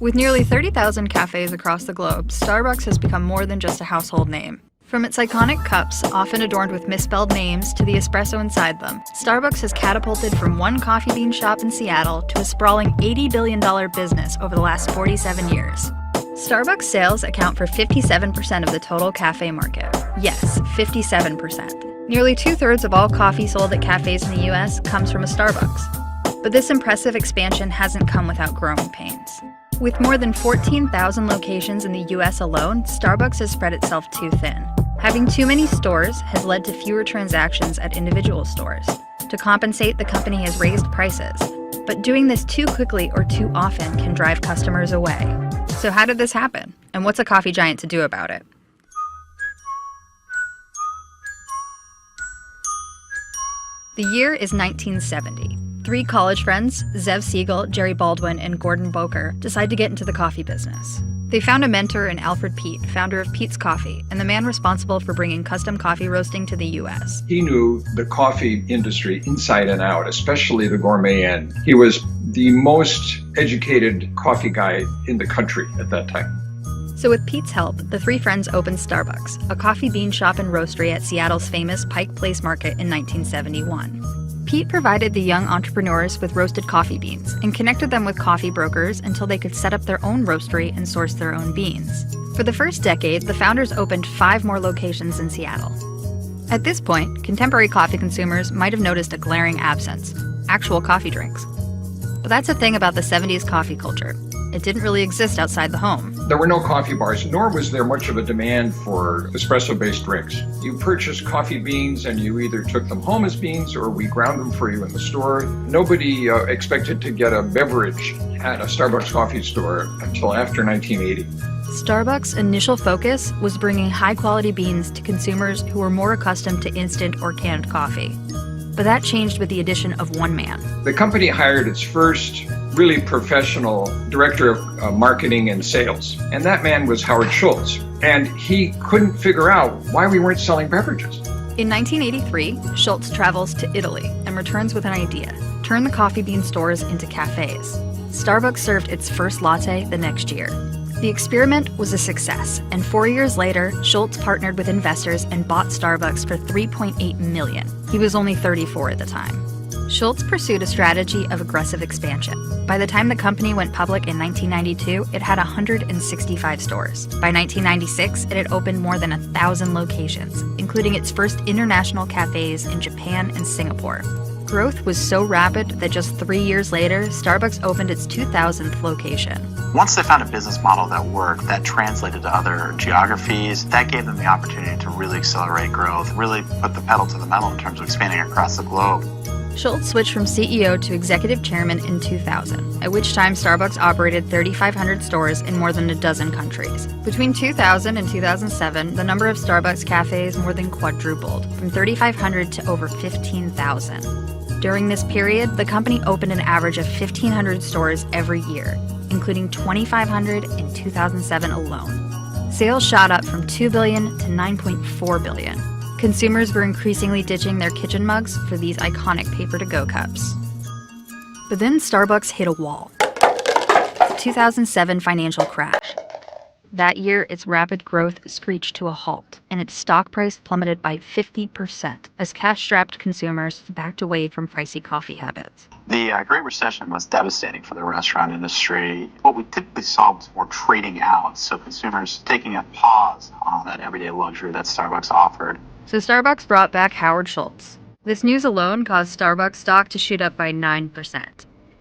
With nearly 30,000 cafes across the globe, Starbucks has become more than just a household name. From its iconic cups, often adorned with misspelled names, to the espresso inside them, Starbucks has catapulted from one coffee bean shop in Seattle to a sprawling $80 billion business over the last 47 years. Starbucks sales account for 57% of the total cafe market. Yes, 57%. Nearly two-thirds of all coffee sold at cafes in the US comes from a Starbucks. But this impressive expansion hasn't come without growing pains. With more than 14,000 locations in the US alone, Starbucks has spread itself too thin. Having too many stores has led to fewer transactions at individual stores. To compensate, the company has raised prices. But doing this too quickly or too often can drive customers away. So how did this happen? And what's a coffee giant to do about it? The year is 1970. Three college friends, Zev Siegel, Jerry Baldwin, and Gordon Boker, decide to get into the coffee business. They found a mentor in Alfred Peet, founder of Peet's Coffee, and the man responsible for bringing custom coffee roasting to the U.S. He knew the coffee industry inside and out, especially the gourmet end. He was the most educated coffee guy in the country at that time. So with Peet's help, the three friends opened Starbucks, a coffee bean shop and roastery at Seattle's famous Pike Place Market in 1971. Peet provided the young entrepreneurs with roasted coffee beans and connected them with coffee brokers until they could set up their own roastery and source their own beans. For the first decade, the founders opened 5 more locations in Seattle. At this point, contemporary coffee consumers might have noticed a glaring absence: actual coffee drinks. But that's the thing about the 70s coffee culture. It didn't really exist outside the home. There were no coffee bars, nor was there much of a demand for espresso-based drinks. You purchased coffee beans and you either took them home as beans or we ground them for you in the store. Nobody expected to get a beverage at a Starbucks coffee store until after 1980. Starbucks' initial focus was bringing high-quality beans to consumers who were more accustomed to instant or canned coffee. But that changed with the addition of one man. The company hired its first really professional director of marketing and sales. And that man was Howard Schultz. And he couldn't figure out why we weren't selling beverages. In 1983, Schultz travels to Italy and returns with an idea: turn the coffee bean stores into cafes. Starbucks served its first latte the next year. The experiment was a success, and 4 years later, Schultz partnered with investors and bought Starbucks for $3.8 million. He was only 34 at the time. Schultz pursued a strategy of aggressive expansion. By the time the company went public in 1992, it had 165 stores. By 1996, it had opened more than 1,000 locations, including its first international cafes in Japan and Singapore. Growth was so rapid that just 3 years later, Starbucks opened its 2,000th location. Once they found a business model that worked, that translated to other geographies, that gave them the opportunity to really accelerate growth, really put the pedal to the metal in terms of expanding across the globe. Schultz switched from CEO to executive chairman in 2000, at which time Starbucks operated 3,500 stores in more than a dozen countries. Between 2000 and 2007, the number of Starbucks cafes more than quadrupled, from 3,500 to over 15,000. During this period, the company opened an average of 1,500 stores every year, including 2,500 in 2007 alone. Sales shot up from $2 billion to $9.4 billion. Consumers were increasingly ditching their kitchen mugs for these iconic paper-to-go cups. But then Starbucks hit a wall. The 2007 financial crash. That year, its rapid growth screeched to a halt, and its stock price plummeted by 50% as cash-strapped consumers backed away from pricey coffee habits. The Great Recession was devastating for the restaurant industry. What we typically saw was more trading out, so consumers taking a pause on that everyday luxury that Starbucks offered. So Starbucks brought back Howard Schultz. This news alone caused Starbucks stock to shoot up by 9%.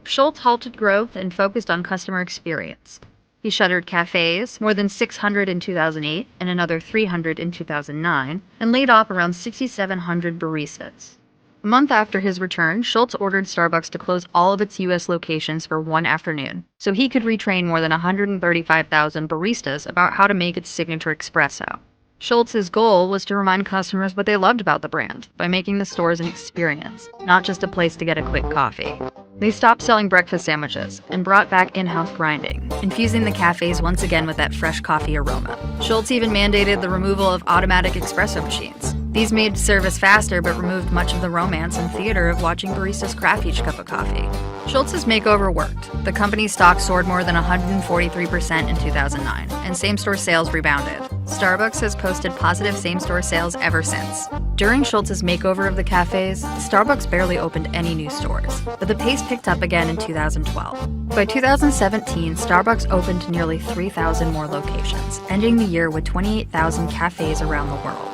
Schultz halted growth and focused on customer experience. He shuttered cafes, more than 600 in 2008 and another 300 in 2009, and laid off around 6,700 baristas. A month after his return, Schultz ordered Starbucks to close all of its U.S. locations for one afternoon, so he could retrain more than 135,000 baristas about how to make its signature espresso. Schultz's goal was to remind customers what they loved about the brand by making the stores an experience, not just a place to get a quick coffee. They stopped selling breakfast sandwiches and brought back in-house grinding, infusing the cafes once again with that fresh coffee aroma. Schultz even mandated the removal of automatic espresso machines. These made service faster but removed much of the romance and theater of watching baristas craft each cup of coffee. Schultz's makeover worked. The company's stock soared more than 143% in 2009, and same-store sales rebounded. Starbucks has posted positive same-store sales ever since. During Schultz's makeover of the cafes, Starbucks barely opened any new stores, but the pace picked up again in 2012. By 2017, Starbucks opened nearly 3,000 more locations, ending the year with 28,000 cafes around the world.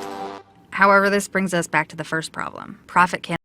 However, this brings us back to the first problem. Profit can't.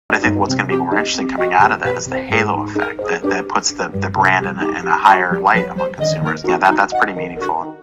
But I think what's going to be more interesting coming out of that is the halo effect that puts the brand in a higher light among consumers. Yeah, that's pretty meaningful.